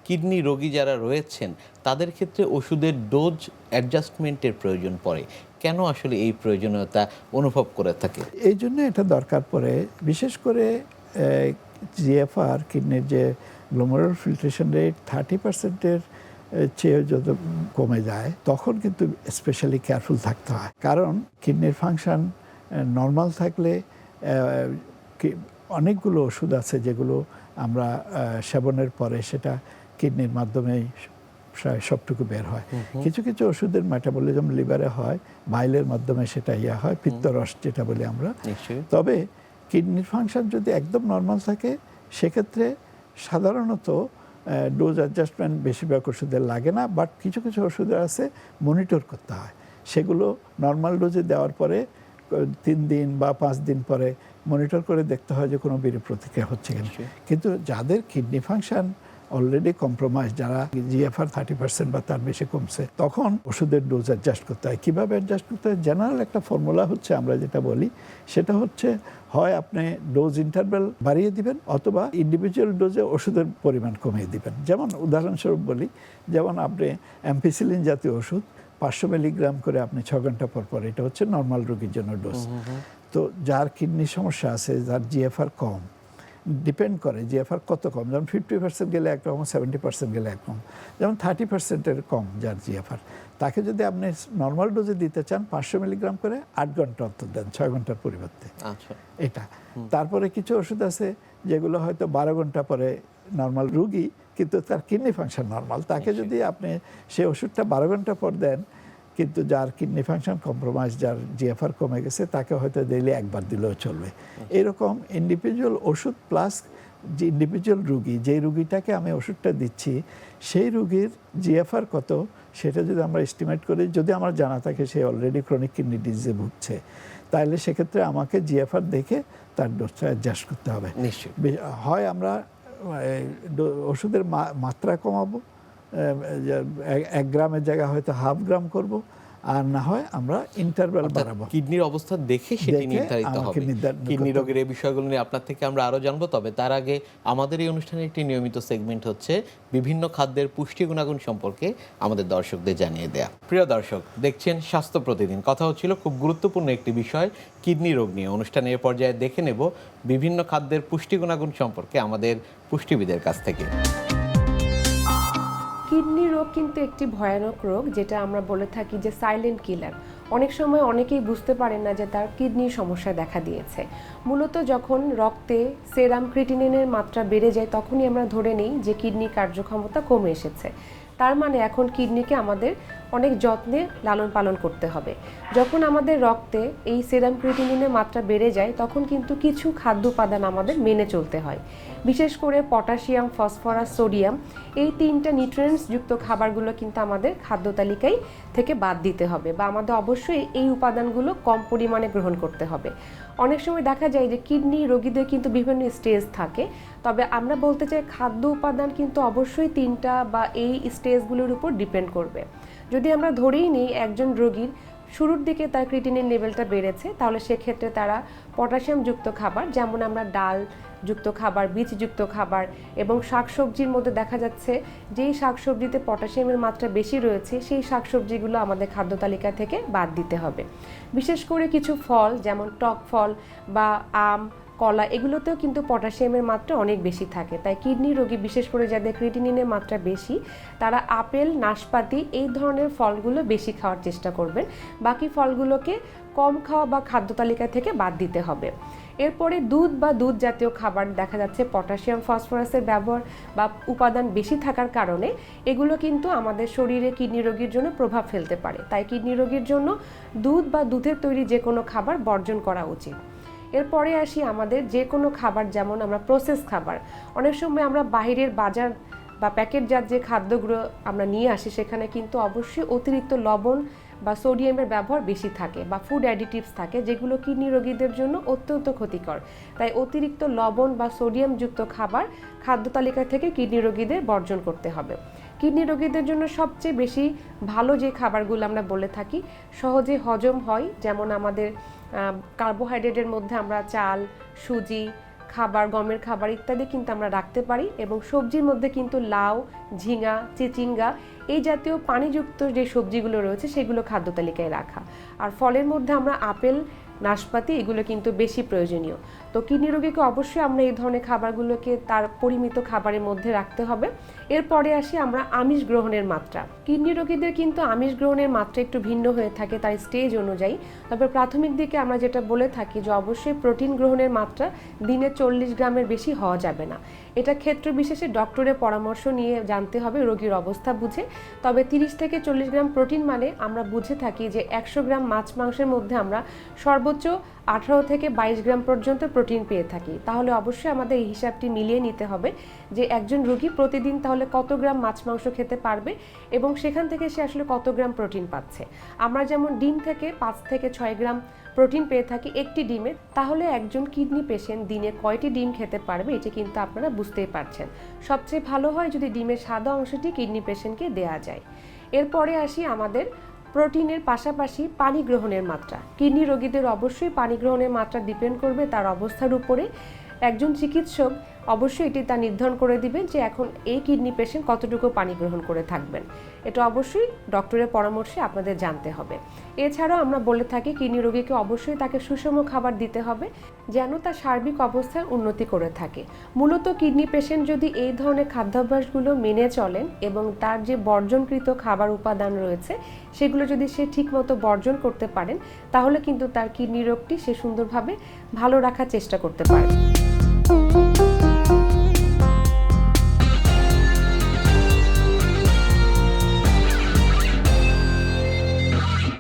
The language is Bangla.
কিডনি রোগী যারা রয়েছেন তাদের ক্ষেত্রে ওষুধের ডোজ অ্যাডজাস্টমেন্টের প্রয়োজন পড়ে, কেন আসলে এই প্রয়োজনীয়তা অনুভব করে থাকে? এই জন্য এটা দরকার পড়ে, বিশেষ করে জিএফআর কিডনির যে গ্লোমেরুলার ফিল্ট্রেশন রেট 30%-এর চেয়ে যত কমে যায় তখন কিন্তু স্পেশালি কেয়ারফুল থাকতে হয়। কারণ কিডনির ফাংশন নর্মাল থাকলে অনেকগুলো ওষুধ আছে যেগুলো আমরা সেবনের পরে সেটা কিডনির মাধ্যমেই সবটুকু বের হয়। কিছু কিছু ওষুধের মেটাবলিজম লিভারে হয়, বাইলের মাধ্যমে সেটা হয়, পিত্তরস যেটা বলি আমরা। তবে কিডনির ফাংশন যদি একদম নর্মাল থাকে সেক্ষেত্রে সাধারণত ডোজ অ্যাডজাস্টমেন্ট বেশিরভাগ ওষুধের লাগে না, বাট কিছু কিছু ওষুধের আছে মনিটর করতে হয়। সেগুলো নর্মাল ডোজে দেওয়ার পরে 3 দিন বা 5 দিন পরে মনিটর করে দেখতে হয় যে কোনো বিরূপ প্রতিক্রিয়া হচ্ছে কিনা। কিন্তু যাদের কিডনি ফাংশন অলরেডি কম্প্রোমাইজ, যারা জিএফআর 30% বা তার বেশি কমছে, তখন ওষুধের ডোজ অ্যাডজাস্ট করতে হয়। কীভাবে অ্যাডজাস্ট করতে হয়? জেনারেল একটা ফর্মুলা হচ্ছে, আমরা যেটা বলি সেটা হচ্ছে, হয় আপনি ডোজ ইন্টারভ্যাল বাড়িয়ে দিবেন অথবা ইন্ডিভিজুয়াল ডোজে ওষুধের পরিমাণ কমিয়ে দিবেন। যেমন উদাহরণস্বরূপ বলি, যেমন আপনি অ্যাম্পিসিলিন জাতীয় ওষুধ 500 মিলিগ্রাম করে আপনি 6 ঘন্টা পর পর, এটা হচ্ছে নর্মাল রোগীর জন্য ডোজ। তো যার কিডনি সমস্যা আছে, যার জিএফআর কম, ডিপেন্ড করে জিএফআর কত কম, যেমন 50% গেলে একরকম, 70% গেলে একরকম, যেমন 30%-এর কম যার জিএফআর, তাকে যদি আপনি নর্মাল ডোজে দিতে চান 500 মিলিগ্রাম করে 8 ঘন্টা অন্তর দেন, 6 ঘন্টার পরিবর্তে। এটা তারপরে কিছু ওষুধ আছে যেগুলো হয়তো 12 ঘন্টা পরে নর্মাল রুগী কিন্তু তার কিডনি ফাংশন নর্মাল, তাকে যদি আপনি সেই ওষুধটা 12 ঘন্টা পর দেন, কিন্তু যার কিডনি ফাংশন কম্প্রোমাইজ, যার জিএফআর কমে গেছে, তাকে হয়তো ডেইলি একবার দিলেও চলবে। এরকম ইন্ডিভিজুয়াল ওষুধ প্লাস যে ইন্ডিভিজুয়াল রুগী, যেই রুগীটাকে আমি ওষুধটা দিচ্ছি সেই রুগীর জিএফআর কত সেটা যদি আমরা এস্টিমেট করি, যদি আমার জানা থাকে সে অলরেডি ক্রনিক কিডনি ডিজিজে ভুগছে, তাহলে সেক্ষেত্রে আমাকে জিএফআর দেখে তার ডোজটা অ্যাডজাস্ট করতে হবে। হয় আমরা ওষুধের মাত্রা কমাবো, 1 গ্রামের জায়গায় হয়তো 1/2 গ্রাম করব, আর না হয় আমরা ইন্টারভ্যাল বাড়াবো। কিডনির অবস্থা দেখে সেটি নির্ধারিত হবে। কিডনি রোগের এই বিষয়গুলো নিয়ে আপনার থেকে আমরা আরও জানবো, তবে তার আগে আমাদের এই অনুষ্ঠানে একটি নিয়মিত সেগমেন্ট হচ্ছে বিভিন্ন খাদ্যের পুষ্টি গুণাগুণ সম্পর্কে আমাদের দর্শকদের জানিয়ে দেয়া। প্রিয় দর্শক, দেখছেন স্বাস্থ্য প্রতিদিন। কথা হচ্ছিল খুব গুরুত্বপূর্ণ একটি বিষয়, কিডনি রোগ নিয়ে। অনুষ্ঠানের পর্যায়ে দেখে নেব বিভিন্ন খাদ্যের পুষ্টি গুণাগুণ সম্পর্কে আমাদের পুষ্টিবিদের কাছ থেকে। কিডনি রোগ কিন্তু একটি ভয়ানক রোগ, যেটা আমরা বলে থাকি যে সাইলেন্ট কিলার। অনেক সময় অনেকেই বুঝতে পারেন না যে তার কিডনির সমস্যা দেখা দিয়েছে। মূলত যখন রক্তে সেরাম ক্রিটিনিনের মাত্রা বেড়ে যায় তখনই আমরা ধরে নিই যে কিডনির কার্যক্ষমতা কমে এসেছে। তার মানে এখন কিডনিকে আমাদের অনেক যত্নে লালন পালন করতে হবে। যখন আমাদের রক্তে এই সেরাম ক্রিটিনিনের মাত্রা বেড়ে যায় তখন কিন্তু কিছু খাদ্য উপাদান আমাদের মেনে চলতে হয়। বিশেষ করে পটাশিয়াম, ফসফরাস, সোডিয়াম, এই 3টা নিউট্রিয়েন্টস যুক্ত খাবারগুলো কিন্তু আমাদের খাদ্য তালিকায় থেকে বাদ দিতে হবে, বা আমাদের অবশ্যই এই উপাদানগুলো কম পরিমাণে গ্রহণ করতে হবে। অনেক সময় দেখা যায় যে কিডনি রোগীদের কিন্তু বিভিন্ন স্টেজ থাকে, তবে আমরা বলতে চাই খাদ্য উপাদান কিন্তু অবশ্যই 3টা বা এই স্টেজগুলোর উপর ডিপেন্ড করবে। যদি আমরা ধরেই নিই একজন রোগীর শুরুর দিকে তার ক্রিটিনিন লেভেলটা বেড়েছে, তাহলে সেক্ষেত্রে তারা পটাশিয়ামযুক্ত খাবার, যেমন আমরা ডাল যুক্ত খাবার, বীজযুক্ত খাবার এবং শাকসবজির মধ্যে দেখা যাচ্ছে যেই শাকসবজিতে পটাশিয়ামের মাত্রা বেশি রয়েছে সেই শাকসবজিগুলো আমাদের খাদ্য তালিকা থেকে বাদ দিতে হবে। বিশেষ করে কিছু ফল, যেমন টক ফল বা আম, কলা, এগুলোতেও কিন্তু পটাশিয়ামের মাত্রা অনেক বেশি থাকে। তাই কিডনি রোগী, বিশেষ করে যাদের ক্রিটিনিনের মাত্রা বেশি, তারা আপেল, নাশপাতি এই ধরনের ফলগুলো বেশি খাওয়ার চেষ্টা করবেন। বাকি ফলগুলোকে কম খাওয়া বা খাদ্য তালিকা থেকে বাদ দিতে হবে। এরপরে দুধ বা দুধ জাতীয় খাবার দেখা যাচ্ছে পটাশিয়াম, ফসফরাসের ব্যবহার বা উপাদান বেশি থাকার কারণে এগুলো কিন্তু আমাদের শরীরে কিডনি রোগীর জন্য প্রভাব ফেলতে পারে। তাই কিডনি রোগীর জন্য দুধ বা দুধের তৈরি যে কোনো খাবার বর্জন করা উচিত। এরপরে আসি আমাদের যে কোনো খাবার, যেমন আমরা প্রসেস খাবার। অনেক সময় আমরা বাইরের বাজার বা প্যাকেটজাত যে খাদ্যগুলো আমরা নিয়ে আসি সেখানে কিন্তু অবশ্যই অতিরিক্ত লবণ বা সোডিয়ামের ব্যবহার বেশি থাকে বা ফুড অ্যাডিটিভস থাকে, যেগুলো কিডনি রোগীদের জন্য অত্যন্ত ক্ষতিকর। তাই অতিরিক্ত লবণ বা সোডিয়ামযুক্ত খাবার খাদ্য তালিকা থেকে কিডনি রোগীদের বর্জন করতে হবে। কিডনি রোগীদের জন্য সবচেয়ে বেশি ভালো যে খাবারগুলো আমরা বলে থাকি সহজে হজম হয়, যেমন আমাদের কার্বোহাইড্রেটের মধ্যে আমরা চাল, সুজি, খাবার, গমের খাবার ইত্যাদি কিন্তু আমরা রাখতে পারি। এবং সবজির মধ্যে কিন্তু লাউ, ঝিঙা, চিচিঙ্গা এই জাতীয় পানিযুক্ত যে সবজিগুলো রয়েছে সেগুলো খাদ্য তালিকায় রাখা। আর ফলের মধ্যে আমরা আপেল, নাশপাতি এগুলো কিন্তু বেশি প্রয়োজনীয়। তো কিডনি রোগীকে অবশ্যই আমরা এই ধরনের খাবারগুলোকে তার পরিমিত খাবারের মধ্যে রাখতে হবে। এরপরে আসি আমরা আমিষ গ্রহণের মাত্রা। কিডনি রোগীদের কিন্তু আমিষ গ্রহণের মাত্রা একটু ভিন্ন হয়ে থাকে তার স্টেজ অনুযায়ী। তবে প্রাথমিক দিকে আমরা যেটা বলে থাকি যে অবশ্যই প্রোটিন গ্রহণের মাত্রা দিনে 40 গ্রামের বেশি হওয়া যাবে না। এটা ক্ষেত্র বিশেষে ডক্টরের পরামর্শ নিয়ে জানতে হবে রোগীর অবস্থা বুঝে। তবে 30 থেকে 40 গ্রাম প্রোটিন মানে আমরা বুঝে থাকি যে 100 গ্রাম মাছ মাংসের মধ্যে আমরা সর্বোচ্চ 18 থেকে 22 গ্রাম পর্যন্ত প্রোটিন পেয়ে থাকি। তাহলে অবশ্যই আমাদের এই হিসাবটি মিলিয়ে নিতে হবে যে একজন রোগী প্রতিদিন তাহলে কত গ্রাম মাছ মাংস খেতে পারবে এবং সেখান থেকে সে আসলে কত গ্রাম প্রোটিন পাচ্ছে। আমরা যেমন ডিম থেকে 5 থেকে 6 গ্রাম প্রোটিন পেয়ে থাকি একটি ডিমে, তাহলে একজন কিডনি পেশেন্ট দিনে কয়টি ডিম খেতে পারবে এটি কিন্তু আপনারা বুঝতেই পারছেন। সবচেয়ে ভালো হয় যদি ডিমের সাদা অংশটি কিডনি পেশেন্টকে দেয়া যায়। এরপরে আসি আমাদের প্রোটিনের পাশাপাশি পানি গ্রহণের মাত্রা। কিডনি রোগীদের অবশ্যই পানি গ্রহণের মাত্রা ডিপেন্ড করবে তার অবস্থার উপরে। একজন চিকিৎসক অবশ্যই এটি তা নির্ধারণ করে দিবেন যে এখন এই কিডনি পেশেন্ট কতটুকু পানি গ্রহণ করে থাকবেন। এটা অবশ্যই ডক্টরের পরামর্শে আপনাদের জানতে হবে। এছাড়াও আমরা বলে থাকি কিডনি রোগীকে অবশ্যই তাকে সুষম খাবার দিতে হবে যেন তার সার্বিক অবস্থার উন্নতি করে থাকে। মূলত কিডনি পেশেন্ট যদি এই ধরনের খাদ্যাভ্যাসগুলো মেনে চলেন এবং তার যে বর্জনকৃত খাবার উপাদান রয়েছে সেগুলো যদি সে ঠিকমতো বর্জন করতে পারেন তাহলে কিন্তু তার কিডনি রোগটি সে সুন্দরভাবে ভালো রাখার চেষ্টা করতে পারে।